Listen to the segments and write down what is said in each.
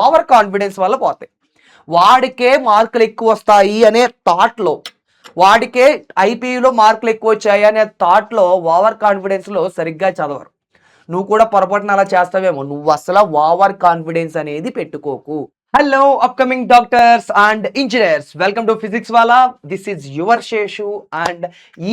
Over confidence వల్ల పోతాయి. వాడికే మార్కులు ఎక్కువ వస్తాయి అనే థాట్లో, వాడికే ఐపీయూలో మార్కులు ఎక్కువ వచ్చాయి అనే థాట్లో, ఓవర్ కాన్ఫిడెన్స్లో సరిగ్గా చదవరు. నువ్వు కూడా పొరపాటున అలా చేస్తావేమో. నువ్వు అసలు ఓవర్ కాన్ఫిడెన్స్ అనేది పెట్టుకోకు. Hello upcoming doctors and engineers, welcome to Physics Wallah. This is your Seshu. And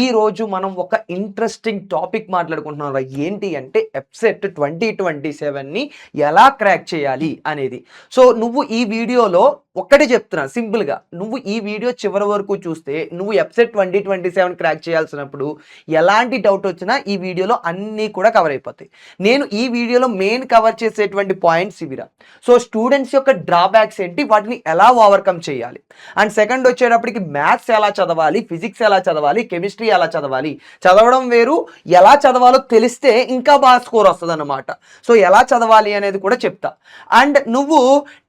ఈ రోజు మనం ఒక ఇంట్రెస్టింగ్ టాపిక్ మాట్లాడుకుంటున్నాం. ఏంటి అంటే ఎఫ్సెట్ 2027ని ఎలా క్రాక్ చేయాలి అనేది. సో నువ్వు ఈ వీడియోలో ఒక్కటే చెప్తున్నా సింపుల్గా, నువ్వు ఈ వీడియో చివరి వరకు చూస్తే నువ్వు ఎఫ్సెట్ 2027 క్రాక్ చేయాల్సినప్పుడు ఎలాంటి డౌట్ వచ్చినా ఈ వీడియోలో అన్నీ కూడా కవర్ అయిపోతాయి. నేను ఈ వీడియోలో మెయిన్ కవర్ చేసేటువంటి పాయింట్స్ ఇవిరా. సో స్టూడెంట్స్ యొక్క డ్రాబ్యాక్స్ ఏంటి, వాటిని ఎలా ఓవర్కమ్ చేయాలి, అండ్ సెకండ్ వచ్చేటప్పటికి మ్యాథ్స్ ఎలా చదవాలి, ఫిజిక్స్ ఎలా చదవాలి, కెమిస్ట్రీ ఎలా చదవాలి. చదవడం వేరు, ఎలా చదవాలో తెలిస్తే ఇంకా బాగా స్కోర్ వస్తుంది అన్నమాట. సో ఎలా చదవాలి అనేది కూడా చెప్తా. అండ్ నువ్వు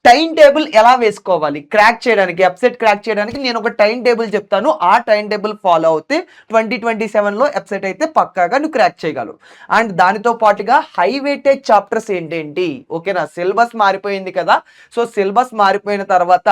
టైం టేబుల్ ఎలా వేసుకోవాలి క్రాక్ చేయడానికి, ఎఫ్సెట్ క్రాక్ చేయడానికి నేను ఒక టైం టేబుల్ చెప్తాను. ఆ టైం టేబుల్ ఫాలో అవుతే 2027లో ఎఫ్సెట్ అయితే పక్కాగా నువ్వు క్రాక్ చేయగలవు. అండ్ దానితో పాటుగా హై వెయిటేజ్ చాప్టర్స్ ఏంటేంటి, ఓకేనా. సిలబస్ మారిపోయింది కదా, సో సిలబస్ మారిపోయిన తర్వాత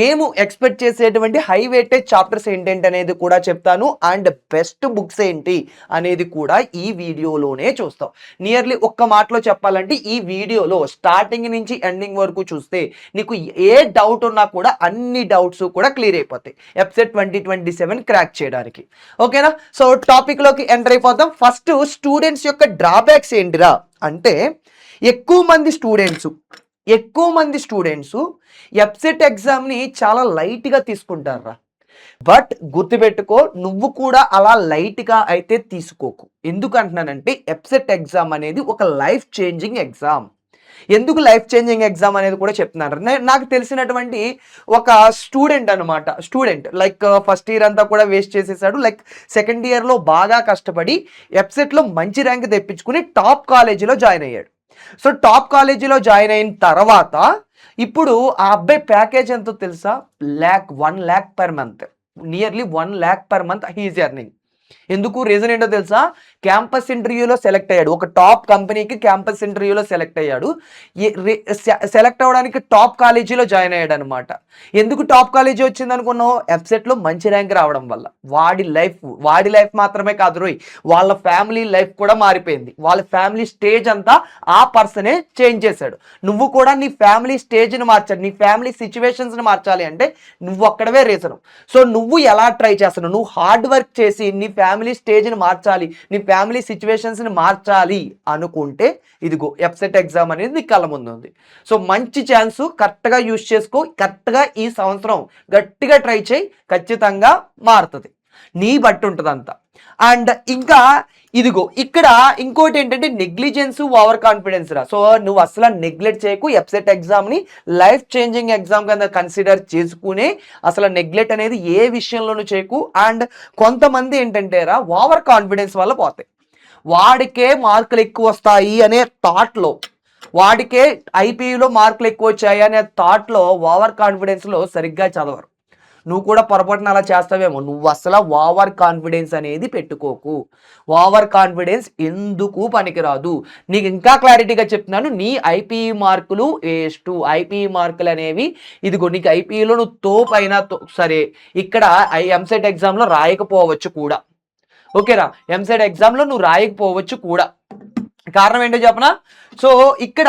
నేను ఎక్స్పెక్ట్ చేసేటువంటి హై వెయిటేజ్ చాప్టర్స్ ఏంటేంటి అనేది కూడా చెప్తాను. అండ్ బెస్ట్ బుక్స్ ఏంటి అనేది కూడా ఈ వీడియోలోనే చూస్తాం. నియర్లీ ఒక్క మాటలో చెప్పాలంటే ఈ వీడియోలో స్టార్టింగ్ నుంచి ఎండింగ్ వరకు చూస్తే నీకు ఏ డౌట్ ఉన్నా కూడా అన్ని డౌట్స్ కూడా క్లియర్ అయిపోతాయి ఎఫ్సెట్ 2027 క్రాక్ చేయడానికి. ఓకేనా. సో టాపిక్ లోకి ఎంటర్ అయిపోతాం. ఫస్ట్ స్టూడెంట్స్ యొక్క డ్రాబ్యాక్స్ ఏంటిరా అంటే, ఎక్కువ మంది స్టూడెంట్స్ ఎఫ్సెట్ ఎగ్జామ్ని చాలా లైట్గా తీసుకుంటారా. బట్ గుర్తుపెట్టుకో, నువ్వు కూడా అలా లైట్గా అయితే తీసుకోకు. ఎందుకు అంటున్నానంటే ఎఫ్సెట్ ఎగ్జామ్ అనేది ఒక లైఫ్ చేంజింగ్ ఎగ్జామ్. ఎందుకు లైఫ్ చేంజింగ్ ఎగ్జామ్ అనేది కూడా చెప్తున్నారు. నాకు తెలిసినటువంటి ఒక స్టూడెంట్ లైక్ ఫస్ట్ ఇయర్ అంతా కూడా వేస్ట్ చేసేసాడు. లైక్ సెకండ్ ఇయర్లో బాగా కష్టపడి ఎఫ్సెట్లో మంచి ర్యాంక్ తెప్పించుకుని టాప్ కాలేజీలో జాయిన్ అయ్యాడు. సో టాప్ కాలేజీలో జాయిన్ అయిన తర్వాత ఇప్పుడు ఆ అబ్బాయి ప్యాకేజ్ ఎంతో తెలుసా, 1 lakh per month. Nearly 1 lakh per month he's earning. ఎందుకు, రీజన్ ఏంటో తెలుసా, క్యాంపస్ ఇంటర్వ్యూలో సెలెక్ట్ అయ్యాడు. ఒక టాప్ కంపెనీకి క్యాంపస్ ఇంటర్వ్యూలో సెలెక్ట్ అయ్యాడు. సెలెక్ట్ అవ్వడానికి టాప్ కాలేజీలో జాయిన్ అయ్యాడు అనమాట. ఎందుకు టాప్ కాలేజీ వచ్చింది అనుకున్నావు, ఎఫ్సెట్లో మంచి ర్యాంక్ రావడం వల్ల. వాడి లైఫ్ మాత్రమే కాదు రోయ్, వాళ్ళ ఫ్యామిలీ లైఫ్ కూడా మారిపోయింది. వాళ్ళ ఫ్యామిలీ స్టేజ్ అంతా ఆ పర్సనే చేంజ్ చేశాడు. నువ్వు కూడా నీ ఫ్యామిలీ స్టేజ్ని మార్చాలి, నీ ఫ్యామిలీ సిచ్యువేషన్స్ని మార్చాలి అంటే నువ్వు అక్కడవే రీజన్. సో నువ్వు ఎలా ట్రై చేస్తున్నావు, నువ్వు హార్డ్ వర్క్ చేసి నీ ఫ్యామిలీ స్టేజ్ని మార్చాలి, నీ ఫ్యామిలీ సిచ్యువేషన్స్ని మార్చాలి అనుకుంటే ఇదిగో ఎఫ్సెట్ ఎగ్జామ్ అనేది నీ కళ్ళ ముందు ఉంది. సో మంచి ఛాన్స్, కరెక్ట్గా యూజ్ చేసుకో. కరెక్ట్గా ఈ సంవత్సరం గట్టిగా ట్రై చేయి, ఖచ్చితంగా మారుతుంది. నీ బట్టి ఉంటుంది అంతా. అండ్ ఇంకా ఇదిగో ఇక్కడ ఇంకోటి ఏంటంటే నెగ్లిజెన్స్, ఓవర్ కాన్ఫిడెన్స్ రా. సో నువ్వు అసలు నెగ్లెక్ట్ చేయకు. ఎఫ్సెట్ ఎగ్జామ్ని లైఫ్ చేంజింగ్ ఎగ్జామ్ కింద కన్సిడర్ చేసుకునే అసలు నెగ్లెక్ట్ అనేది ఏ విషయంలోనూ చేయకు. అండ్ కొంతమంది ఏంటంటే రా, ఓవర్ కాన్ఫిడెన్స్ వల్ల పోతాయి. వాడికే మార్కులు ఎక్కువ వస్తాయి అనే థాట్లో, వాడికే ఐపీయూలో మార్కులు ఎక్కువ వచ్చాయి అనే థాట్లో, ఓవర్ కాన్ఫిడెన్స్లో సరిగ్గా చదవరు. నువ్వు కూడా పొరపాటున అలా చేస్తావేమో. నువ్వు అసలు ఓవర్ కాన్ఫిడెన్స్ అనేది పెట్టుకోకు. ఓవర్ కాన్ఫిడెన్స్ ఎందుకు పనికిరాదు. నీకు ఇంకా క్లారిటీగా చెప్తున్నాను, నీ ఐపీఈ మార్కులు వేస్ట్. ఐపీఈ మార్కులు అనేవి ఇదిగో నీకు ఐపీఈలో నువ్వు తోపైనా సరే, ఇక్కడ ఎంసెట్ ఎగ్జామ్లో రాయకపోవచ్చు కూడా. ఓకేనా, ఎంసెట్ ఎగ్జామ్లో నువ్వు రాయకపోవచ్చు కూడా. కారణం ఏంటో చెప్పనా. సో ఇక్కడ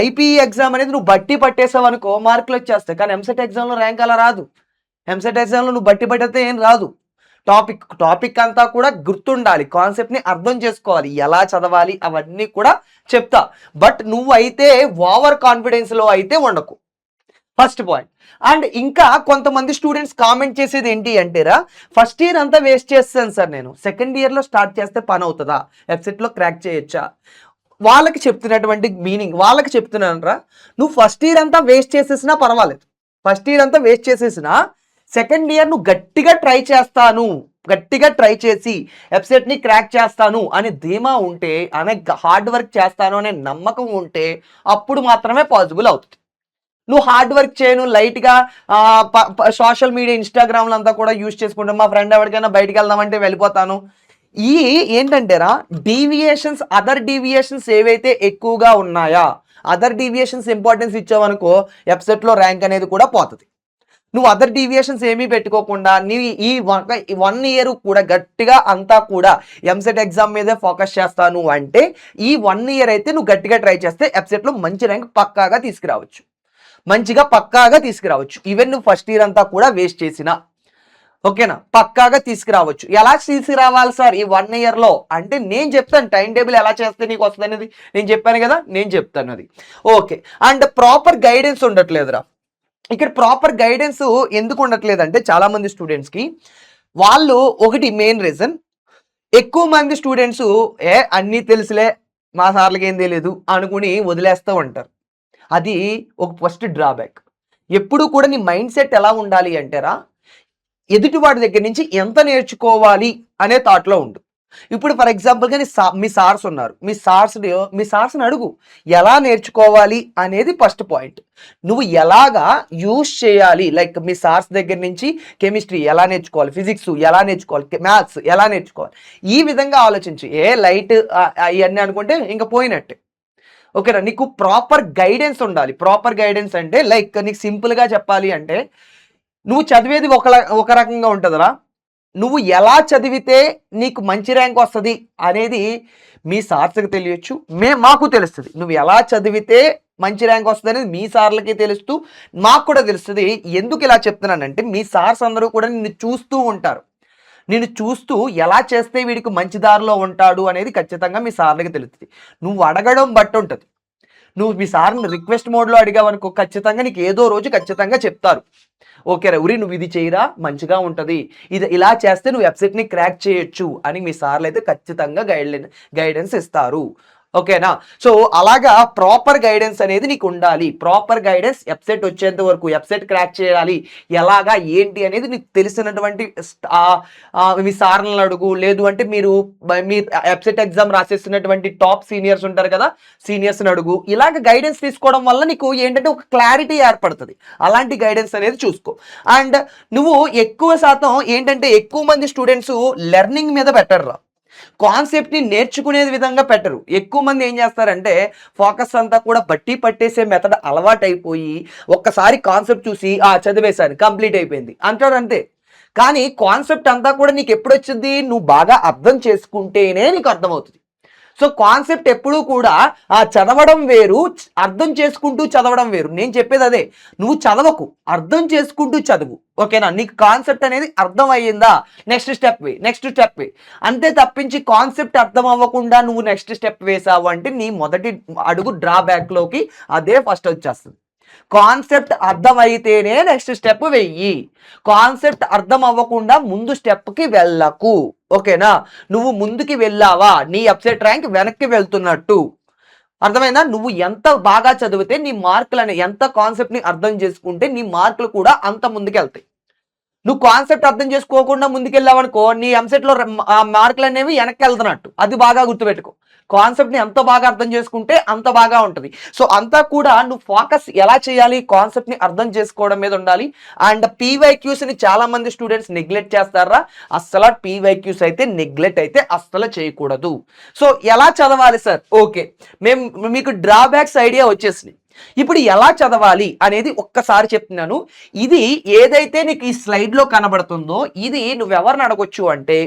ఐపీఈ ఎగ్జామ్ అనేది నువ్వు బట్టి పట్టేసావు అనుకో, మార్కులు వచ్చేస్తాయి. కానీ ఎంసెట్ ఎగ్జామ్లో ర్యాంక్ అలా రాదు. ఎంసెట్ ఎగ్జామ్లో నువ్వు బట్టి పడితే ఏం రాదు. టాపిక్ అంతా కూడా గుర్తుండాలి, కాన్సెప్ట్ని అర్థం చేసుకోవాలి, ఎలా చదవాలి అవన్నీ కూడా చెప్తా. బట్ నువ్వైతే ఓవర్ కాన్ఫిడెన్స్లో అయితే ఉండకు, ఫస్ట్ పాయింట్. అండ్ ఇంకా కొంతమంది స్టూడెంట్స్ కామెంట్ చేసేది ఏంటి అంటేరా, ఫస్ట్ ఇయర్ అంతా వేస్ట్ చేస్తాను సార్, నేను సెకండ్ ఇయర్లో స్టార్ట్ చేస్తే పని అవుతుందా, ఎఫ్సెట్లో క్రాక్ చేయొచ్చా. వాళ్ళకి చెప్తున్నటువంటి మీనింగ్, వాళ్ళకి చెప్తున్నాను రా, నువ్వు ఫస్ట్ ఇయర్ అంతా వేస్ట్ చేసేసినా పర్వాలేదు. ఫస్ట్ ఇయర్ అంతా వేస్ట్ చేసేసినా సెకండ్ ఇయర్ నువ్వు గట్టిగా ట్రై చేసి ఎఫ్సెట్ని క్రాక్ చేస్తాను అనే ధీమా ఉంటే, అనే హార్డ్ వర్క్ చేస్తాను అనే నమ్మకం ఉంటే అప్పుడు మాత్రమే పాసిబుల్ అవుతుంది. నువ్వు హార్డ్ వర్క్ చేయను, లైట్గా సోషల్ మీడియా ఇన్స్టాగ్రామ్లో అంతా కూడా యూజ్ చేసుకుంటాను, మా ఫ్రెండ్ ఎవరికైనా బయటికి వెళ్దామంటే వెళ్ళిపోతాను. ఈ ఏంటంటేరా, అదర్ డీవియేషన్స్ ఏవైతే ఎక్కువగా ఉన్నాయా అదర్ డీవియేషన్స్ ఇంపార్టెన్స్ ఇచ్చావనుకో ఎఫ్సెట్లో ర్యాంక్ అనేది కూడా పోతుంది. నువ్వు అదర్ డీవియేషన్స్ ఏమీ పెట్టుకోకుండా నీ ఈ 1 ఇయర్ కూడా గట్టిగా అంతా కూడా ఎంసెట్ ఎగ్జామ్ మీదే ఫోకస్ చేస్తాను అంటే ఈ 1 ఇయర్ అయితే నువ్వు గట్టిగా ట్రై చేస్తే ఎఫ్సెట్లో మంచి ర్యాంక్ పక్కాగా తీసుకురావచ్చు, మంచిగా పక్కాగా తీసుకురావచ్చు. ఈవెన్ నువ్వు ఫస్ట్ ఇయర్ అంతా కూడా వేస్ట్ చేసినా ఓకేనా, పక్కాగా తీసుకురావచ్చు. ఎలా తీసుకురావాలి సార్ ఈ 1 ఇయర్లో అంటే నేను చెప్తాను టైం టేబుల్ ఎలా చేస్తే నీకు వస్తుంది అనేది నేను చెప్పాను కదా, నేను చెప్తాను అది ఓకే. అండ్ ప్రాపర్ గైడెన్స్ ఉండట్లేదురా ఇక్కడ. ప్రాపర్ గైడెన్స్ ఎందుకు ఉండట్లేదు అంటే చాలా మంది స్టూడెంట్స్కి వాళ్ళు ఒకటి మెయిన్ రీజన్, ఎక్కువ మంది స్టూడెంట్స్ అన్నీ తెలుసులే మా సార్లకి ఏం తెలియదు అనుకుని వదిలేస్తూ ఉంటారు. అది ఒక ఫస్ట్ డ్రాబ్యాక్. ఎప్పుడు కూడా నీ మైండ్ సెట్ ఎలా ఉండాలి అంటేరా, ఎదుటివాడి దగ్గర నుంచి ఎంత నేర్చుకోవాలి అనే థాట్లో ఉండు. ఇప్పుడు ఫర్ ఎగ్జాంపుల్గా మీ సార్స్ ఉన్నారు, మీ సార్స్ని అడుగు ఎలా నేర్చుకోవాలి అనేది ఫస్ట్ పాయింట్. నువ్వు ఎలాగా యూజ్ చేయాలి, లైక్ మీ సార్స్ దగ్గర నుంచి కెమిస్ట్రీ ఎలా నేర్చుకోవాలి, ఫిజిక్స్ ఎలా నేర్చుకోవాలి, మ్యాథ్స్ ఎలా నేర్చుకోవాలి, ఈ విధంగా ఆలోచించి లైట్ ఇవన్నీ అనుకుంటే ఇంకా పోయినట్టే. ఓకేనా, నీకు ప్రాపర్ గైడెన్స్ ఉండాలి. ప్రాపర్ గైడెన్స్ అంటే లైక్ నీకు సింపుల్గా చెప్పాలి అంటే నువ్వు చదివేది ఒక రకంగా ఉంటుందిరా, నువ్వు ఎలా చదివితే నీకు మంచి ర్యాంక్ వస్తుంది అనేది మీ సార్స్కి తెలియచ్చు, మాకు తెలుస్తుంది. నువ్వు ఎలా చదివితే మంచి ర్యాంక్ వస్తుంది అనేది మీ సార్లకి తెలుస్తూ మాకు కూడా తెలుస్తుంది. ఎందుకు ఇలా చెప్తున్నానంటే మీ సార్స్ అందరూ కూడా నిన్ను చూస్తూ ఉంటారు. నిన్ను చూస్తూ ఎలా చేస్తే వీడికి మంచి దారిలో ఉంటాడు అనేది ఖచ్చితంగా మీ సార్లకి తెలుస్తుంది. నువ్వు అడగడం బట్టి ఉంటుంది. నువ్వు మీ సార్ని రిక్వెస్ట్ మోడ్లో అడిగావనుకో ఖచ్చితంగా నీకు ఏదో రోజు ఖచ్చితంగా చెప్తారు, ఓకే రౌరి నువ్వు ఇది చేయరా మంచిగా ఉంటుంది, ఇది ఇలా చేస్తే నువ్వు వెబ్సైట్ని క్రాక్ చేయొచ్చు అని మీ సార్లు అయితే ఖచ్చితంగా గైడెన్స్ ఇస్తారు. ఓకేనా, సో అలాగా ప్రాపర్ గైడెన్స్ అనేది నీకు ఉండాలి. ప్రాపర్ గైడెన్స్ వెబ్సైట్ వచ్చేంత వరకు, వెబ్సైట్ క్రాక్ చేయాలి ఎలాగా ఏంటి అనేది నీకు తెలిసినటువంటి మీ సార్లను అడుగు, లేదు అంటే మీరు వెబ్సైట్ ఎగ్జామ్ రాసేస్తున్నటువంటి టాప్ సీనియర్స్ ఉంటారు కదా, సీనియర్స్ని అడుగు. ఇలాగ గైడెన్స్ తీసుకోవడం వల్ల నీకు ఏంటంటే ఒక క్లారిటీ ఏర్పడుతుంది. అలాంటి గైడెన్స్ అనేది చూసుకో. అండ్ నువ్వు ఎక్కువ శాతం ఏంటంటే ఎక్కువ మంది స్టూడెంట్స్ లెర్నింగ్ మీద పెట్టరు, కాన్సెప్ట్ని నేర్చుకునే విధంగా పెట్టరు. ఎక్కువ మంది ఏం చేస్తారంటే ఫోకస్ అంతా కూడా బట్టి పట్టేసే మెథడ్ అలవాటు అయిపోయి ఒక్కసారి కాన్సెప్ట్ చూసి చదివేశాను కంప్లీట్ అయిపోయింది అంటారు అంతే. కానీ కాన్సెప్ట్ అంతా కూడా నీకు ఎప్పుడు వచ్చింది, నువ్వు బాగా అర్థం చేసుకుంటేనే నీకు అర్థమవుతుంది. సో కాన్సెప్ట్ ఎప్పుడూ కూడా చదవడం వేరు, అర్థం చేసుకుంటూ చదవడం వేరు. నేను చెప్పేది అదే, నువ్వు చదవకు, అర్థం చేసుకుంటూ చదువు. ఓకేనా, నీకు కాన్సెప్ట్ అనేది అర్థం అయ్యిందా నెక్స్ట్ స్టెప్ వే అంతే తప్పించి కాన్సెప్ట్ అర్థం అవ్వకుండా నువ్వు నెక్స్ట్ స్టెప్ వేసావు అంటే నీ మొదటి అడుగు డ్రాబ్యాక్లోకి అదే ఫస్ట్ వచ్చేస్తుంది. కాన్సెప్ట్ అర్థమైతేనే నెక్స్ట్ స్టెప్ వెయ్యి, కాన్సెప్ట్ అర్థం అవ్వకుండా ముందు స్టెప్కి వెళ్ళకు. ఓకేనా, నువ్వు ముందుకి వెళ్ళావా నీ వెబ్సైట్ ర్యాంక్ వెనక్కి వెళ్తున్నట్టు అర్థమైందా. నువ్వు ఎంత బాగా చదివితే నీ మార్కులు ఎంత కాన్సెప్ట్ని అర్థం చేసుకుంటే నీ మార్కులు కూడా అంత ముందుకు వెళ్తాయి. నువ్వు కాన్సెప్ట్ అర్థం చేసుకోకుండా ముందుకెళ్ళావనుకో నీ ఎంసెట్లో మార్కులు అనేవి వెనక్కి వెళ్తున్నట్టు, అది బాగా గుర్తుపెట్టుకో. కాన్సెప్ట్ని ఎంత బాగా అర్థం చేసుకుంటే అంత బాగా ఉంటుంది. సో అంతా కూడా నువ్వు ఫోకస్ ఎలా చేయాలి, కాన్సెప్ట్ని అర్థం చేసుకోవడం మీద ఉండాలి. అండ్ పీవైక్యూస్ని చాలా మంది స్టూడెంట్స్ నెగ్లెక్ట్ చేస్తారా, అస్సలు పీవైక్యూస్ అయితే నెగ్లెక్ట్ అయితే అస్సలు చేయకూడదు. సో ఎలా చదవాలి సార్, ఓకే మీకు డ్రాబ్యాక్స్ ఐడియా వచ్చేసింది. ఇప్పుడు ఎలా చదవాలి అనేది ఒక్కసారి చెప్తున్నాను. ఇది ఏదైతే నీకు ఈ స్లైడ్లో కనబడుతుందో ఇది నువ్వెవరిని అడగొచ్చు అంటే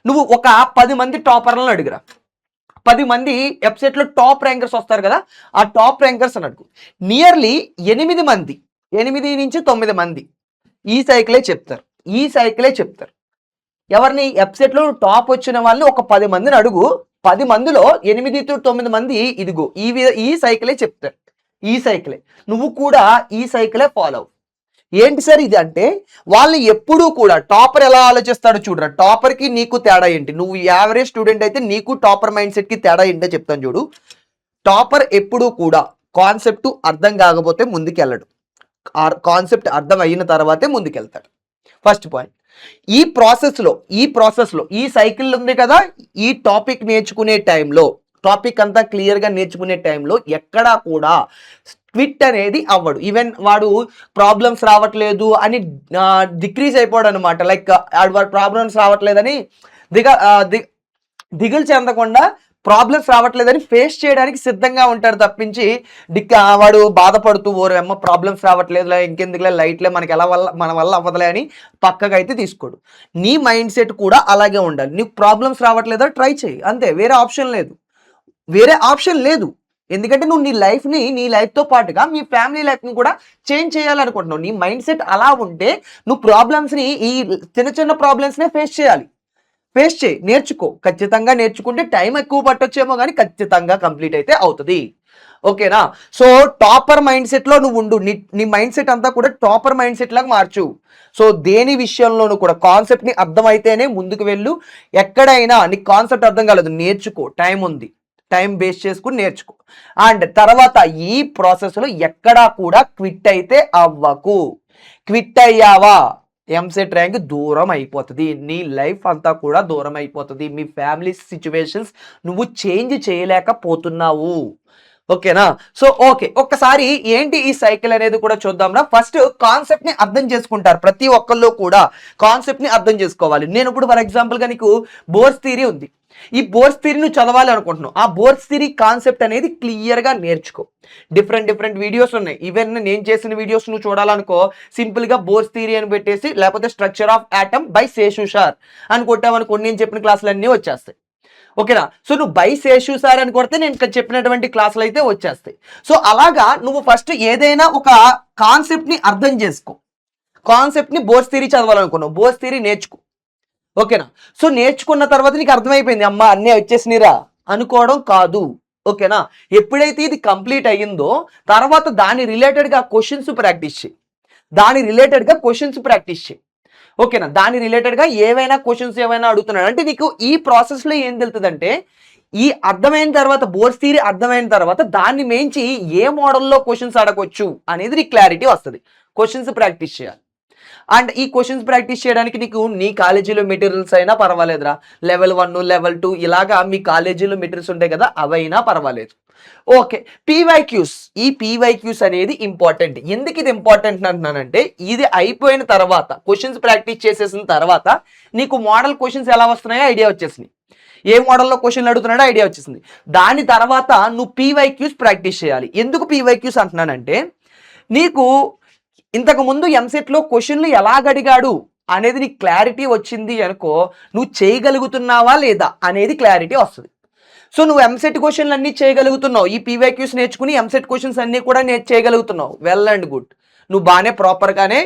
నువ్వు ఒక 10 మంది టాపర్లను అడుగురా. 10 మంది వెబ్సైట్లో టాప్ ర్యాంకర్స్ వస్తారు కదా, ఆ టాప్ ర్యాంకర్స్ అని అడుగు. నియర్లీ 8 మంది 8 నుంచి 9 మంది ఈ సైకిలే చెప్తారు. ఎవరిని వెబ్సైట్లో టాప్ వచ్చిన వాళ్ళని ఒక 10 మందిని అడుగు. 10 మందిలో 8 to 9 మంది ఇదిగో ఈ సైకిలే చెప్తారు. ఈ సైకిలే నువ్వు కూడా ఈ సైకిలే ఫాలో అవు. ఏంటి సార్ ఇది అంటే వాళ్ళు ఎప్పుడూ కూడా టాపర్ ఎలా ఆలోచిస్తాడో చూడరా. టాపర్కి నీకు తేడా ఏంటి, నువ్వు యావరేజ్ స్టూడెంట్ అయితే నీకు టాపర్ మైండ్ సెట్కి తేడా ఏంటో చెప్తాను చూడు. టాపర్ ఎప్పుడూ కూడా కాన్సెప్ట్ అర్థం కాకపోతే ముందుకెళ్ళడు, కాన్సెప్ట్ అర్థం అయిన తర్వాతే ముందుకెళ్తాడు. First point. ఈ ప్రాసెస్లో ఈ సైకిల్ ఉంది కదా, ఈ టాపిక్ నేర్చుకునే టైంలో, టాపిక్ అంతా క్లియర్గా నేర్చుకునే టైంలో ఎక్కడా కూడా క్విట్ అనేది అవ్వడు. ఈవెన్ వాడు ప్రాబ్లమ్స్ రావట్లేదు అని డిక్రీజ్ అయిపోవడం అనమాట. లైక్ వాడు ప్రాబ్లమ్స్ రావట్లేదని దిగులు చెందకుండా ప్రాబ్లమ్స్ రావట్లేదని ఫేస్ చేయడానికి సిద్ధంగా ఉంటాడు తప్పించి వాడు బాధపడుతూ ఓరేమ్మ ప్రాబ్లమ్స్ రావట్లేదులే ఇంకెందుకులే లైట్లే మనకి ఎలా మన వల్ల అవ్వదులే అని పక్కగా అయితే తీసుకోడు. నీ మైండ్ సెట్ కూడా అలాగే ఉండాలి. నీకు ప్రాబ్లమ్స్ రావట్లేదా ట్రై చేయి అంతే, వేరే ఆప్షన్ లేదు. ఎందుకంటే నువ్వు నీ లైఫ్తో పాటుగా మీ ఫ్యామిలీ లైఫ్ని కూడా చేంజ్ చేయాలనుకుంటున్నావు. నీ మైండ్ సెట్ అలా ఉంటే నువ్వు ప్రాబ్లమ్స్ని, ఈ చిన్న చిన్న ప్రాబ్లమ్స్నే ఫేస్ చేయి, నేర్చుకో. ఖచ్చితంగా నేర్చుకుంటే టైం ఎక్కువ పట్టొచ్చేమో కానీ ఖచ్చితంగా కంప్లీట్ అయితే అవుతుంది. ఓకేనా? సో టాపర్ మైండ్ సెట్లో నువ్వు ఉండు. నీ మైండ్ సెట్ అంతా కూడా టాపర్ మైండ్ సెట్ లాగా మార్చు. సో దేని విషయంలోనూ కూడా కాన్సెప్ట్ని అర్థమైతేనే ముందుకు వెళ్ళు. ఎక్కడైనా నీకు కాన్సెప్ట్ అర్థం కాలేదు, నేర్చుకో, టైం ఉంది, టైం బేస్ చేసుకుని నేర్చుకో. అండ్ తర్వాత ఈ ప్రాసెస్లో ఎక్కడా కూడా క్విట్ అయితే అవ్వకు. క్విట్ అయ్యావా ఎంసెట్ ర్యాంక్ దూరం అయిపోతుంది, నీ లైఫ్ అంతా కూడా దూరం అయిపోతుంది, మీ ఫ్యామిలీ సిచ్యువేషన్స్ నువ్వు చేంజ్ చేయలేకపోతున్నావు. ఓకేనా? సో ఓకే, ఒక్కసారి ఏంటి ఈ సైకిల్ అనేది కూడా చూద్దాంరా. ఫస్ట్ కాన్సెప్ట్ని అర్థం చేసుకుంటారు, ప్రతి ఒక్కళ్ళు కూడా కాన్సెప్ట్ని అర్థం చేసుకోవాలి. నేను ఇప్పుడు ఫర్ ఎగ్జాంపుల్గా నీకు బోర్స్ థియరీ ఉంది, ఈ బోర్స్ థియరీ నువ్వు చదవాలి అనుకుంటున్నావు. ఆ బోర్స్ థియరీ కాన్సెప్ట్ అనేది క్లియర్గా నేర్చుకో. డిఫరెంట్ వీడియోస్ ఉన్నాయి, ఈవెన్ నేను చేసిన వీడియోస్ నువ్వు చూడాలనుకో సింపుల్గా బోర్స్ థియరీ అని పెట్టేసి లేకపోతే structure of atom by Seshu sir అని కొట్టావనుకో నేను చెప్పిన క్లాసులు అన్నీ వచ్చేస్తాయి. ఓకేనా? సో నువ్వు బై శేషు సార్ అని కొడితే నేను చెప్పినటువంటి క్లాసులు అయితే వచ్చేస్తాయి. సో అలాగా నువ్వు ఫస్ట్ ఏదైనా ఒక కాన్సెప్ట్ని అర్థం చేసుకో. కాన్సెప్ట్ని బోర్స్ థియరీ చదవాలనుకున్నావు, బోర్స్ థియరీ నేర్చుకో. ఓకేనా? సో నేర్చుకున్న తర్వాత నీకు అర్థమైపోయింది అమ్మా అన్నీ వచ్చేసినరా అనుకోవడం కాదు. ఓకేనా? ఎప్పుడైతే ఇది కంప్లీట్ అయ్యిందో తర్వాత దాని రిలేటెడ్గా క్వశ్చన్స్ ప్రాక్టీస్ చేయి. ఓకేనా? దాని రిలేటెడ్గా ఏవైనా క్వశ్చన్స్ ఏమైనా అడుగుతున్నాడు అంటే నీకు ఈ ప్రాసెస్లో ఏం తెలుస్తుందంటే ఈ అర్థమైన తర్వాత బోర్స్ థియరీ అర్థమైన తర్వాత దాన్ని మించి ఏ మోడల్లో క్వశ్చన్స్ అడగవచ్చు అనేది నీకు క్లారిటీ వస్తుంది. క్వశ్చన్స్ ప్రాక్టీస్ చేయాలి. అండ్ ఈ క్వశ్చన్స్ ప్రాక్టీస్ చేయడానికి నీకు నీ కాలేజీలో మెటీరియల్స్ అయినా పర్వాలేదురా, లెవెల్ 1 లెవెల్ 2 ఇలాగా మీ కాలేజీలో మెటీరియల్స్ ఉంటాయి కదా అవైనా పర్వాలేదు. ఓకే, పీవైక్యూస్, ఈ పీవైక్యూస్ అనేది ఇంపార్టెంట్. ఎందుకు ఇది ఇంపార్టెంట్ అంటున్నానంటే ఇది అయిపోయిన తర్వాత క్వశ్చన్స్ ప్రాక్టీస్ చేసేసిన తర్వాత నీకు మోడల్ క్వశ్చన్స్ ఎలా వస్తున్నాయో ఐడియా వచ్చేసింది, ఏ మోడల్లో క్వశ్చన్లు అడుగుతున్నాడో ఐడియా వచ్చేసింది. దాని తర్వాత నువ్వు పీవైక్యూస్ ప్రాక్టీస్ చేయాలి. ఎందుకు పీవైక్యూస్ అంటున్నానంటే నీకు ఇంతకుముందు ఎంసెట్లో క్వశ్చన్లు ఎలాగడిగాడు అనేది నీకు క్లారిటీ వచ్చింది అనుకో, నువ్వు చేయగలుగుతున్నావా లేదా అనేది క్లారిటీ వస్తుంది. సో నువ్వు ఎంసెట్ క్వశ్చన్లు అన్నీ చేయగలుగుతున్నావు, ఈ పీవైక్యూస్ నేర్చుకుని ఎంసెట్ క్వశ్చన్స్ అన్నీ కూడా చేయగలుగుతున్నావు, వెల్ అండ్ గుడ్. నువ్వు బాగానే ప్రాపర్గానే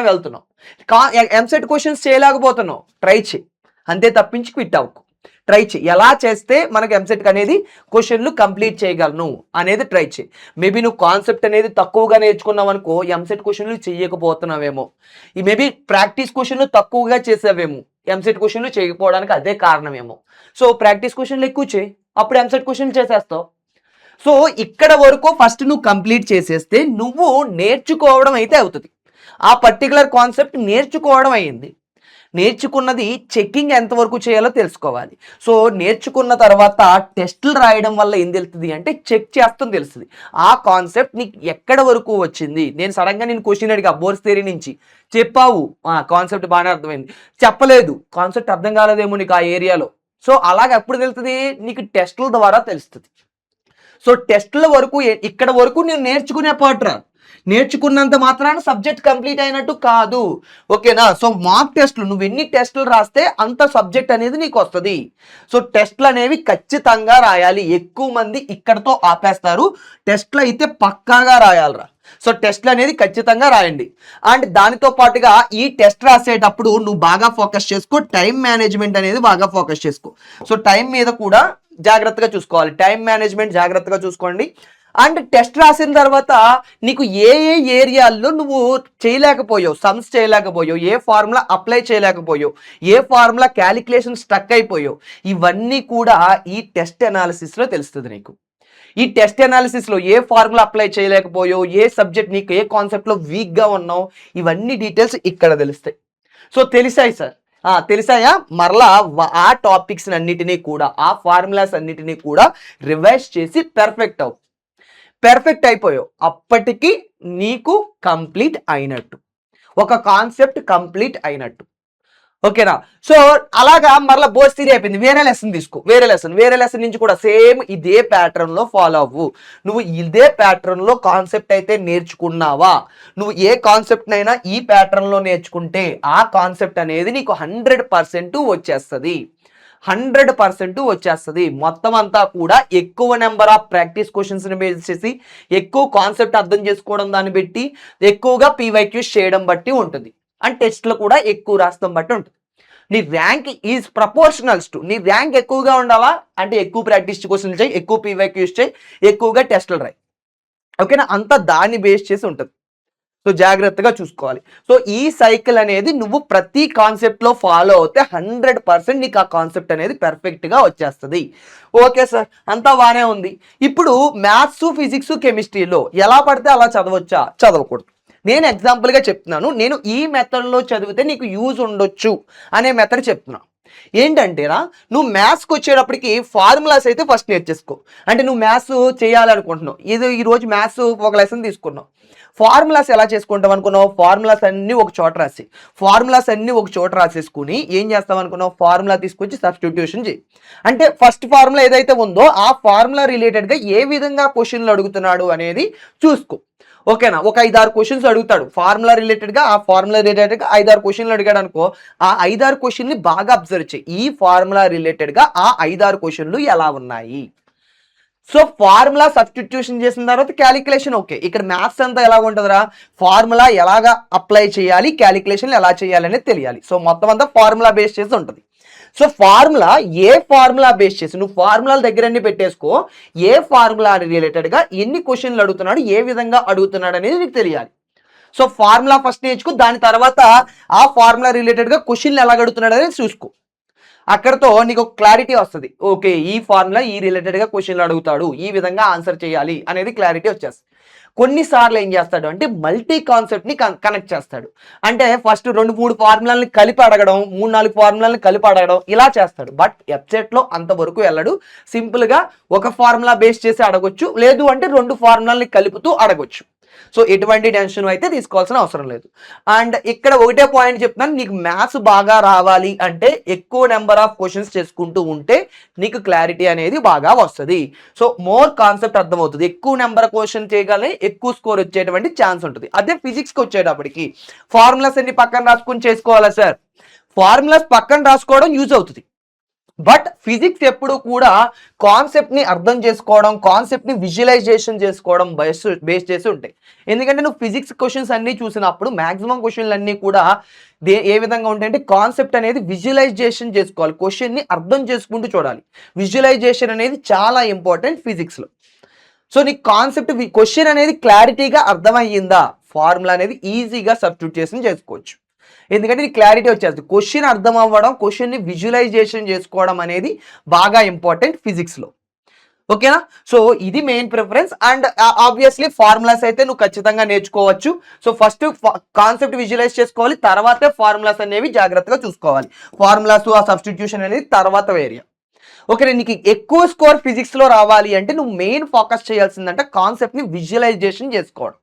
వెళ్తున్నావు. ఎంసెట్ క్వశ్చన్స్ చేయలేకపోతున్నావు, ట్రై చేయి, అంతే తప్పించి క్విట్ అవ్వకు. ట్రై చేయి, ఎలా చేస్తే మనకు ఎంసెట్ అనేది క్వశ్చన్లు కంప్లీట్ చేయగలను అనేది ట్రై చేయి. మేబీ నువ్వు కాన్సెప్ట్ అనేది తక్కువగా నేర్చుకున్నావు అనుకో ఎంసెట్ క్వశ్చన్లు చేయకపోతున్నావేమో, ఈ మేబీ ప్రాక్టీస్ క్వశ్చన్లు తక్కువగా చేసావేమో ఎంసెట్ క్వశ్చన్లు చేయకపోవడానికి అదే కారణమేమో. సో ప్రాక్టీస్ క్వశ్చన్లు ఎక్కువ చేయి, అప్పుడు ఎంసెట్ క్వశ్చన్లు చేసేస్తావు. సో ఇక్కడ వరకు ఫస్ట్ నువ్వు కంప్లీట్ చేసేస్తే నువ్వు నేర్చుకోవడం అయితే అవుతుంది. ఆ పర్టికులర్ కాన్సెప్ట్ నేర్చుకోవడం అయ్యింది. నేర్చుకున్నది చెక్కింగ్ ఎంతవరకు చేయాలో తెలుసుకోవాలి. సో నేర్చుకున్న తర్వాత టెస్టులు రాయడం వల్ల ఏం తెలుస్తుంది అంటే చెక్ చేస్తాం తెలుస్తుంది ఆ కాన్సెప్ట్ నీకు ఎక్కడ వరకు వచ్చింది. నేను సడన్గా నేను క్వశ్చన్ అడిగా బోర్స్ థియరీ నుంచి, చెప్పావు కాన్సెప్ట్ బాగానే అర్థమైంది, చెప్పలేదు కాన్సెప్ట్ అర్థం కాలేదేమో నీకు ఆ ఏరియాలో. సో అలాగ ఎప్పుడు తెలుస్తుంది నీకు టెస్టుల ద్వారా తెలుస్తుంది. సో టెస్టుల వరకు ఇక్కడ వరకు నేను నేర్చుకునే పార్ట్రా, నేర్చుకున్నంత మాత్రాన సబ్జెక్ట్ కంప్లీట్ అయినట్టు కాదు. ఓకేనా? సో మాక్ టెస్టులు నువ్వు ఎన్ని టెస్టులు రాస్తే అంత సబ్జెక్ట్ అనేది నీకు వస్తుంది. సో టెస్టులు అనేవి ఖచ్చితంగా రాయాలి. ఎక్కువ మంది ఇక్కడతో ఆపేస్తారు, టెస్టులు అయితే పక్కాగా రాయాలరా. సో టెస్టులు అనేది ఖచ్చితంగా రాయండి. అండ్ దానితో పాటుగా ఈ టెస్ట్ రాసేటప్పుడు నువ్వు బాగా ఫోకస్ చేసుకో, టైం మేనేజ్మెంట్ అనేది బాగా ఫోకస్ చేసుకో. సో టైం మీద కూడా జాగ్రత్తగా చూసుకోవాలి, టైం మేనేజ్మెంట్ జాగ్రత్తగా చూసుకోండి. అండ్ టెస్ట్ రాసిన తర్వాత నీకు ఏ ఏరియాల్లో నువ్వు చేయలేకపోయావు, సమ్స్ చేయలేకపోయావు, ఏ ఫార్ములా అప్లై చేయలేకపోయావు, ఏ ఫార్ములా క్యాలిక్యులేషన్ స్టక్ అయిపోయావు, ఇవన్నీ కూడా ఈ టెస్ట్ అనాలిసిస్లో తెలుస్తుంది నీకు. ఈ టెస్ట్ అనాలిసిస్లో ఏ ఫార్ములా అప్లై చేయలేకపోయావు, ఏ సబ్జెక్ట్ నీకు ఏ కాన్సెప్ట్లో వీక్గా ఉన్నావు, ఇవన్నీ డీటెయిల్స్ ఇక్కడ తెలుస్తాయి. సో తెలిసాయి సార్, తెలిసాయా? మరలా ఆ టాపిక్స్ అన్నిటినీ కూడా ఆ ఫార్ములాస్ అన్నిటినీ కూడా రివైజ్ చేసి పెర్ఫెక్ట్ అయిపోయావు. అప్పటికి నీకు కంప్లీట్ అయినట్టు, ఒక కాన్సెప్ట్ కంప్లీట్ అయినట్టు. ఓకేనా? సో అలాగా మరలా బోస్ థియరీ అయిపోయింది. వేరే లెసన్ తీసుకో. వేరే లెసన్ నుంచి కూడా సేమ్ ఇదే ప్యాటర్న్ లో ఫాలో అవ్వు. నువ్వు ఇదే ప్యాటర్న్ లో కాన్సెప్ట్ అయితే నేర్చుకున్నావా, నువ్వు ఏ కాన్సెప్ట్ నైనా ఈ ప్యాటర్న్ లో నేర్చుకుంటే ఆ కాన్సెప్ట్ అనేది నీకు 100% వచ్చేస్తుంది. 100% వచ్చేస్తుంది. మొత్తం అంతా కూడా ఎక్కువ నెంబర్ ఆఫ్ ప్రాక్టీస్ క్వశ్చన్స్ ని బేస్ చేసి, ఎక్కువ కాన్సెప్ట్ అర్థం చేసుకోవడం దాన్ని బట్టి, ఎక్కువగా పీవైక్యూస్ చేయడం బట్టి ఉంటుంది. అండ్ టెస్ట్లు కూడా ఎక్కువ రాస్తాం బట్టి ఉంటుంది. నీ ర్యాంక్ ఈజ్ ప్రపోర్షనల్స్ టు, నీ ర్యాంక్ ఎక్కువగా ఉండాలా అంటే ఎక్కువ ప్రాక్టీస్ క్వశ్చన్లు చేయి, ఎక్కువ పీవైక్యూస్ చేయి, ఎక్కువగా టెస్టులు రాయి. ఓకేనా? అంతా దాన్ని బేస్ చేసి ఉంటుంది. సో జాగ్రత్తగా చూసుకోవాలి. సో ఈ సైకిల్ అనేది నువ్వు ప్రతి కాన్సెప్ట్ లో ఫాలో అవుతే 100% నీకు ఆ కాన్సెప్ట్ అనేది పర్ఫెక్ట్ గా వచ్చేస్తుంది. ఓకే సార్, అంతా బానే ఉంది. ఇప్పుడు మ్యాథ్స్, ఫిజిక్స్, కెమిస్ట్రీలో ఎలా పడితే అలా చదవచ్చా? చదవకూడదు. నేను ఎగ్జాంపుల్ గా చెప్తున్నాను. నేను ఈ మెథడ్ లో చదివితే నీకు యూజ్ ఉండొచ్చు అనే మెథడ్ చెప్తున్నాను. ఏంటంటేరా, నువ్వు మ్యాథ్స్కి వచ్చేటప్పటికి ఫార్ములాస్ అయితే ఫస్ట్ నేర్చేసుకో. అంటే నువ్వు మ్యాథ్స్ చేయాలనుకుంటున్నావు, ఇది ఈరోజు మ్యాథ్స్ ఒక లెసన్ తీసుకున్నావు. ఫార్ములాస్ ఎలా చేసుకుంటావు అనుకున్నావు? ఫార్ములాస్ అన్ని ఒక చోట రాసేసుకుని ఏం చేస్తావు అనుకున్నావు? ఫార్ములా తీసుకొచ్చి సబ్స్టిట్యూషన్ చేయి. అంటే ఫస్ట్ ఫార్ములా ఏదైతే ఉందో ఆ ఫార్ములా రిలేటెడ్గా ఏ విధంగా క్వశ్చన్లు అడుగుతున్నాడు అనేది చూసుకో. ఓకేనా? ఒక 5-6 క్వశ్చన్స్ అడుగుతాడు ఫార్ములా రిలేటెడ్గా. ఆ ఫార్ములా రిలేటెడ్గా 5-6 క్వశ్చన్లు అడిగాడు అనుకో, ఆ 5-6 క్వశ్చన్ని బాగా అబ్జర్వ్ చేయి. ఈ ఫార్ములా రిలేటెడ్గా ఆ 5-6 క్వశ్చన్లు ఎలా ఉన్నాయి. సో ఫార్ములా సబ్స్టిట్యూషన్ చేసిన తర్వాత క్యాలిక్యులేషన్. ఓకే, ఇక్కడ మ్యాథ్స్ అంతా ఎలా ఉంటుందిరా, ఫార్ములా ఎలాగా అప్లై చేయాలి, క్యాలిక్యులేషన్ ఎలా చేయాలి అనేది తెలియాలి. సో మొత్తం అంతా ఫార్ములా బేస్ చేసి ఉంటుంది. సో ఫార్ములా, ఏ ఫార్ములా బేస్ చేసి నువ్వు ఫార్ములాల దగ్గర అన్ని పెట్టేసుకో. ఏ ఫార్ములా రిలేటెడ్గా ఎన్ని క్వశ్చన్లు అడుగుతున్నాడు, ఏ విధంగా అడుగుతున్నాడు అనేది నీకు తెలియాలి. సో ఫార్ములా ఫస్ట్ నేర్చుకో, దాని తర్వాత ఆ ఫార్ములా రిలేటెడ్గా క్వశ్చన్లు ఎలా అడుగుతున్నాడు అనేది చూసుకో. అక్కడతో నీకు క్లారిటీ వస్తుంది. ఓకే, ఈ ఫార్ములా ఈ రిలేటెడ్గా క్వశ్చన్లు అడుగుతాడు, ఈ విధంగా ఆన్సర్ చేయాలి అనేది క్లారిటీ వచ్చేస్తుంది. కొన్నిసార్లు ఏం చేస్తాడు అంటే మల్టీ కాన్సెప్ట్ని కనెక్ట్ చేస్తాడు. అంటే ఫస్ట్ 2-3 ఫార్ములాలని కలిపి అడగడం, 3-4 ఫార్ములాలని కలిపి అడగడం ఇలా చేస్తాడు. బట్ వెబ్సైట్లో అంతవరకు వెళ్ళడు. సింపుల్గా ఒక ఫార్ములా బేస్ చేసి అడగొచ్చు, లేదు అంటే 2 ఫార్ములాలని కలుపుతూ అడగొచ్చు. సో ఎటువంటి టెన్షన్ అయితే తీసుకోవాల్సిన అవసరం లేదు. అండ్ ఇక్కడ ఒకటే పాయింట్ చెప్తున్నాను, నీకు మ్యాథ్స్ బాగా రావాలి అంటే ఎక్కువ నెంబర్ ఆఫ్ క్వశ్చన్స్ చేసుకుంటూ ఉంటే నీకు క్లారిటీ అనేది బాగా వస్తుంది. సో మోర్ కాన్సెప్ట్ అర్థమవుతుంది. ఎక్కువ నెంబర్ క్వశ్చన్ చేయగలనే ఎక్కువ స్కోర్ వచ్చేటువంటి ఛాన్స్ ఉంటుంది. అదే ఫిజిక్స్కి వచ్చేటప్పటికి ఫార్ములాస్ అన్ని పక్కన రాసుకుని చేసుకోవాలా సార్? ఫార్ములాస్ పక్కన రాసుకోవడం యూజ్ అవుతుంది. బట్ ఫిజిక్స్ ఎప్పుడు కూడా కాన్సెప్ట్ని అర్థం చేసుకోవడం, కాన్సెప్ట్ని విజువలైజేషన్ చేసుకోవడం బేస్ చేసి ఉంటాయి. ఎందుకంటే నువ్వు ఫిజిక్స్ క్వశ్చన్స్ అన్నీ చూసినప్పుడు మ్యాక్సిమం క్వశ్చన్లు అన్నీ కూడా ఏ విధంగా ఉంటాయంటే కాన్సెప్ట్ అనేది విజువలైజేషన్ చేసుకోవాలి, క్వశ్చన్ని అర్థం చేసుకుంటూ చూడాలి. విజువలైజేషన్ అనేది చాలా ఇంపార్టెంట్ ఫిజిక్స్లో. సో నీకు కాన్సెప్ట్ క్వశ్చన్ అనేది క్లారిటీగా అర్థమయ్యిందా, ఫార్ములా అనేది ఈజీగా సబ్స్టిట్యూషన్ చేసుకోవచ్చు. ఎందుకంటే నీకు క్లారిటీ వచ్చేస్తుంది. క్వశ్చన్ అర్థం అవ్వడం, క్వశ్చన్ని విజువలైజేషన్ చేసుకోవడం అనేది బాగా ఇంపార్టెంట్ ఫిజిక్స్లో. ఓకేనా? సో ఇది main preference. And obviously formulas అయితే నువ్వు ఖచ్చితంగా నేర్చుకోవచ్చు. సో ఫస్ట్ కాన్సెప్ట్ విజువలైజ్ చేసుకోవాలి, తర్వాతే ఫార్ములాస్ అనేవి జాగ్రత్తగా చూసుకోవాలి. ఫార్ములాస్ ఆ సబ్స్టిట్యూషన్ అనేది తర్వాత ఏరియా. ఓకే, నీకు ఎక్కువ స్కోర్ ఫిజిక్స్లో రావాలి అంటే నువ్వు మెయిన్ ఫోకస్ చేయాల్సిందంటే కాన్సెప్ట్ని విజువలైజేషన్ చేసుకోవడం.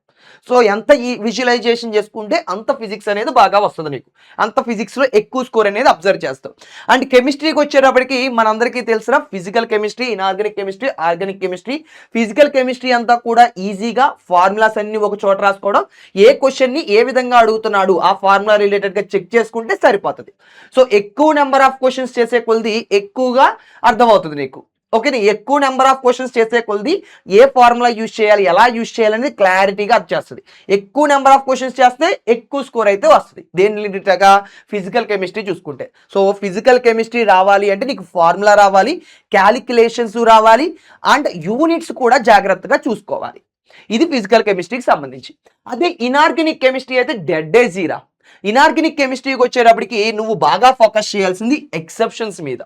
సో ఎంత ఈ విజువలైజేషన్ చేసుకుంటే అంత ఫిజిక్స్ అనేది బాగా వస్తుంది నీకు, అంత ఫిజిక్స్లో ఎక్కువ స్కోర్ అనేది అబ్జర్వ్ చేస్తావు. అండ్ కెమిస్ట్రీకి వచ్చేటప్పటికి మనందరికీ తెలిసిన physical chemistry, inorganic chemistry, organic chemistry. Physical chemistry అంతా కూడా ఈజీగా ఫార్ములాస్ అన్ని ఒక చోట రాసుకోవడం, ఏ క్వశ్చన్ని ఏ విధంగా అడుగుతున్నాడు ఆ ఫార్ములా రిలేటెడ్గా చెక్ చేసుకుంటే సరిపోతుంది. సో ఎక్కువ నెంబర్ ఆఫ్ క్వశ్చన్స్ చేసే కొలది ఎక్కువగా అర్థమవుతుంది నీకు. ఓకే, ఎక్కువ నెంబర్ ఆఫ్ క్వశ్చన్స్ చేసే కొలది ఏ ఫార్ములా యూజ్ చేయాలి, ఎలా యూజ్ చేయాలనేది క్లారిటీగా వచ్చేస్తుంది. ఎక్కువ నెంబర్ ఆఫ్ క్వశ్చన్స్ చేస్తే ఎక్కువ స్కోర్ అయితే వస్తుంది. దేని రిలేటెడ్గా? ఫిజికల్ కెమిస్ట్రీ చూసుకుంటే. సో ఫిజికల్ కెమిస్ట్రీ రావాలి అంటే నీకు ఫార్ములా రావాలి, క్యాలిక్యులేషన్స్ రావాలి, అండ్ యూనిట్స్ కూడా జాగ్రత్తగా చూసుకోవాలి. ఇది ఫిజికల్ కెమిస్ట్రీకి సంబంధించి. అదే ఇనార్గానిక్ కెమిస్ట్రీ అయితే డెడ్ ఈజీరా. ఇనార్గానిక్ కెమిస్ట్రీకి వచ్చేటప్పటికి నువ్వు బాగా ఫోకస్ చేయాల్సింది ఎక్సెప్షన్స్ మీద.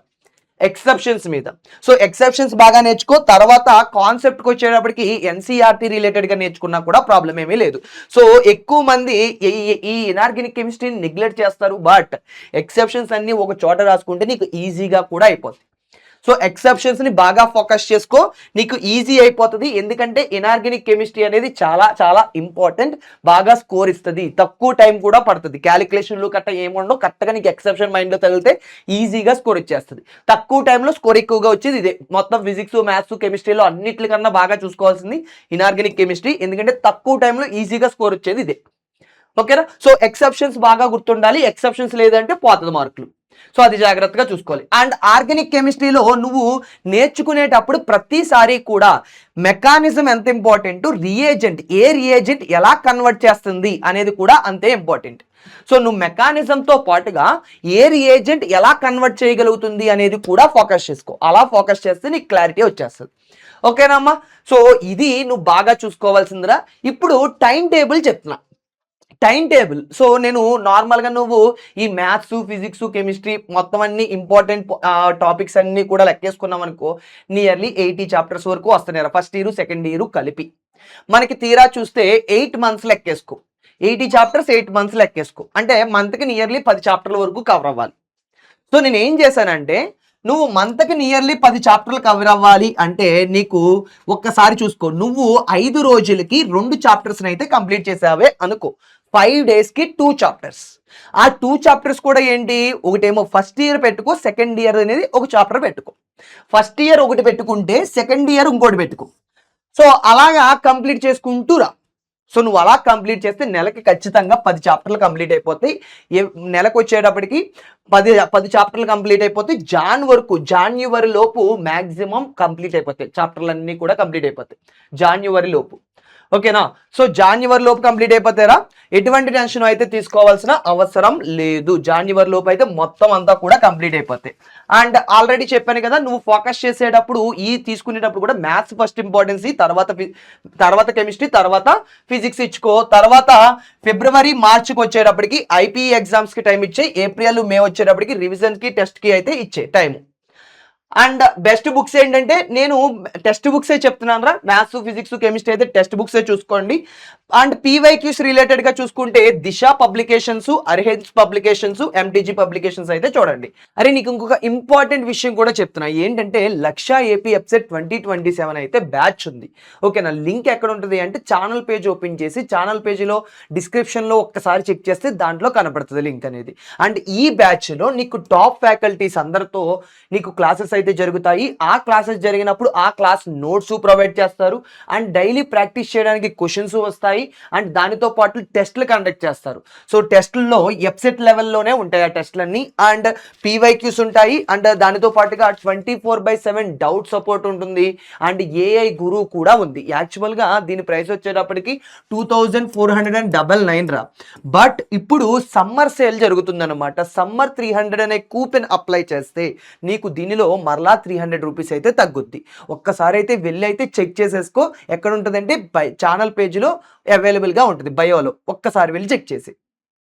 సో ఎక్సెప్షన్స్ బాగా నేర్చుకో. తర్వాత కాన్సెప్ట్కి వచ్చేటప్పటికి ఎన్సీఆర్టీ రిలేటెడ్గా నేర్చుకున్నా కూడా ప్రాబ్లం ఏమీ లేదు. సో ఎక్కువ మంది ఈ ఇనార్గానిక్ కెమిస్ట్రీని నెగ్లెక్ట్ చేస్తారు. బట్ ఎక్సెప్షన్స్ అన్ని ఒక చోట రాసుకుంటే నీకు ఈజీగా కూడా అయిపోతుంది. సో ఎక్సెప్షన్స్ ని బాగా ఫోకస్ చేసుకో, నీకు ఈజీ అయిపోతుంది. ఎందుకంటే ఇనార్గానిక్ కెమిస్ట్రీ అనేది చాలా చాలా ఇంపార్టెంట్, బాగా స్కోర్ ఇస్తుంది, తక్కువ టైం కూడా పడుతుంది. క్యాలిక్యులేషన్లు కట్ట ఏముండవు, కరెక్ట్గా నీకు ఎక్సెప్షన్ మైండ్ లో తగిలితే ఈజీగా స్కోర్ ఇచ్చేస్తుంది. తక్కువ టైంలో స్కోర్ ఎక్కువగా వచ్చేది ఇదే. మొత్తం ఫిజిక్స్ మ్యాథ్స్ కెమిస్ట్రీలో అన్నిటికన్నా బాగా చూసుకోవాల్సింది ఇనార్గానిక్ కెమిస్ట్రీ, ఎందుకంటే తక్కువ టైంలో ఈజీగా స్కోర్ వచ్చేది ఇదే. ఓకేనా? సో ఎక్సెప్షన్స్ బాగా గుర్తుండాలి, ఎక్సెప్షన్స్ లేదంటే పోతుంది మార్కులు. సో అది జాగ్రత్తగా చూసుకోవాలి. అండ్ ఆర్గానిక్ కెమిస్ట్రీలో నువ్వు నేర్చుకునేటప్పుడు ప్రతిసారి కూడా మెకానిజం ఎంత ఇంపార్టెంట్, రియేజెంట్ ఏ రియేజెంట్ ఎలా కన్వర్ట్ చేస్తుంది అనేది కూడా అంతే ఇంపార్టెంట్. సో నువ్వు మెకానిజంతో పాటుగా ఏ రియేజెంట్ ఎలా కన్వర్ట్ చేయగలుగుతుంది అనేది కూడా ఫోకస్ చేసుకో. అలా ఫోకస్ చేస్తే నీకు క్లారిటీ వచ్చేస్తుంది. ఓకేనా అమ్మా? సో ఇది నువ్వు బాగా చూసుకోవాల్సిందిరా. ఇప్పుడు టైం టేబుల్ చెప్తున్నా. టైం టేబుల్, సో నేను నార్మల్గా నువ్వు ఈ మ్యాథ్స్ ఫిజిక్స్ కెమిస్ట్రీ మొత్తం అన్ని ఇంపార్టెంట్ టాపిక్స్ అన్ని కూడా లెక్కేసుకున్నాం అనుకో, నియర్లీ 80 చాప్టర్స్ వరకు వస్తున్నాయి ఫస్ట్ ఇయర్ సెకండ్ ఇయర్ కలిపి. మనకి తీరా చూస్తే 8 months లెక్కేసుకో, 80 చాప్టర్స్ 8 months లెక్కేసుకో, అంటే మంత్కి నియర్లీ 10 చాప్టర్ల వరకు కవర్ అవ్వాలి. సో నేను ఏం చేశానంటే, నువ్వు మంత్కి నియర్లీ 10 చాప్టర్లు కవర్ అవ్వాలి అంటే నీకు ఒక్కసారి చూసుకో, నువ్వు 5 రోజులకి 2 చాప్టర్స్ అయితే కంప్లీట్ చేసావే అనుకో, 5 daysకి 2 చాప్టర్స్. ఆ 2 చాప్టర్స్ కూడా ఏంటి, ఒకటేమో ఫస్ట్ ఇయర్ పెట్టుకో, సెకండ్ ఇయర్ అనేది ఒక చాప్టర్ పెట్టుకో. ఫస్ట్ ఇయర్ ఒకటి పెట్టుకుంటే సెకండ్ ఇయర్ ఇంకోటి పెట్టుకో. సో అలాగా కంప్లీట్ చేసుకుంటూ రా. సో నువ్వు అలా కంప్లీట్ చేస్తే నెలకి ఖచ్చితంగా 10 చాప్టర్లు కంప్లీట్ అయిపోతాయి. నెలకు వచ్చేటప్పటికి 10 చాప్టర్లు కంప్లీట్ అయిపోతాయి. జాన్యువరి లోపు మ్యాక్సిమం కంప్లీట్ అయిపోతాయి, చాప్టర్లు అన్నీ కూడా కంప్లీట్ అయిపోతాయి జాన్యువరి లోపు. ఓకేనా? సో జాన్యువరి లోపు కంప్లీట్ అయిపోతారా, ఎటువంటి టెన్షన్ అయితే తీసుకోవాల్సిన అవసరం లేదు. జాన్యువరి లోపు అయితే మొత్తం అంతా కూడా కంప్లీట్ అయిపోతాయి. అండ్ ఆల్రెడీ చెప్పాను కదా, నువ్వు ఫోకస్ చేసేటప్పుడు ఈ తీసుకునేటప్పుడు కూడా మ్యాథ్స్ ఫస్ట్ ఇంపార్టెన్స్, తర్వాత కెమిస్ట్రీ, తర్వాత ఫిజిక్స్ ఇచ్చుకో. తర్వాత ఫిబ్రవరి మార్చికి వచ్చేటప్పటికి ఐపీఈ ఎగ్జామ్స్కి టైం ఇచ్చాయి, ఏప్రిల్ మే వచ్చేటప్పటికి రివిజన్కి టెస్ట్కి అయితే ఇచ్చే టైం. అండ్ బెస్ట్ బుక్స్ ఏంటంటే, నేను టెక్స్ట్ బుక్సే చెప్తున్నాను రా, మ్యాథ్స్ ఫిజిక్స్ కెమిస్ట్రీ అయితే టెక్స్ట్ బుక్సే చూసుకోండి. అండ్ పీవైక్యూస్ రిలేటెడ్గా చూసుకుంటే దిశ పబ్లికేషన్స్, అర్హెన్స్ పబ్లికేషన్స్, ఎంటీజీ పబ్లికేషన్స్ అయితే చూడండి. అరే నీకు ఇంకొక ఇంపార్టెంట్ విషయం కూడా చెప్తున్నా, ఏంటంటే లక్ష ఏపీ ఎప్సెట్ 2027 అయితే బ్యాచ్ ఉంది. ఓకేనా? లింక్ ఎక్కడ ఉంటుంది అంటే, ఛానల్ పేజ్ ఓపెన్ చేసి ఛానల్ పేజీలో డిస్క్రిప్షన్లో ఒక్కసారి చెక్ చేస్తే దాంట్లో కనపడుతుంది లింక్ అనేది. అండ్ ఈ బ్యాచ్లో నీకు టాప్ ఫ్యాకల్టీస్ అందరితో నీకు క్లాసెస్ అయితే జరుగుతాయి. ఆ క్లాసెస్ జరిగినప్పుడు ఆ క్లాస్ నోట్స్ ప్రొవైడ్ చేస్తారు. అండ్ డైలీ ప్రాక్టీస్ చేయడానికి క్వశ్చన్స్ వస్తాయి. అండ్ దానితో పాటు టెస్ట్లు కండక్ట్ చేస్తారు. సో టెస్టుల్లో ఎప్సెట్ లెవెల్లోనే ఉంటాయి ఆ టెస్ట్లన్నీ. అండ్ పీవైక్యూస్ ఉంటాయి. అండ్ దానితో పాటుగా 24/7 డౌట్ సపోర్ట్ ఉంటుంది. అండ్ ఏఐ గురువు కూడా ఉంది. యాక్చువల్గా దీని ప్రైస్ వచ్చేటప్పటికి 2499 రా. బట్ ఇప్పుడు సమ్మర్ సేల్ జరుగుతుందన్నమాట. సమ్మర్ 300 అనే కూపెన్ అప్లై చేస్తే నీకు దీనిలో మరలా 300 రూపీస్ అయితే తగ్గుద్ది. ఒక్కసారి అయితే వెళ్ళి అయితే చెక్ చేసేసుకో. ఎక్కడ ఉంటుందంటే ఛానల్ పేజీలో అవైలబుల్గా ఉంటుంది, బయోలో. ఒక్కసారి వెళ్ళి చెక్ చేసి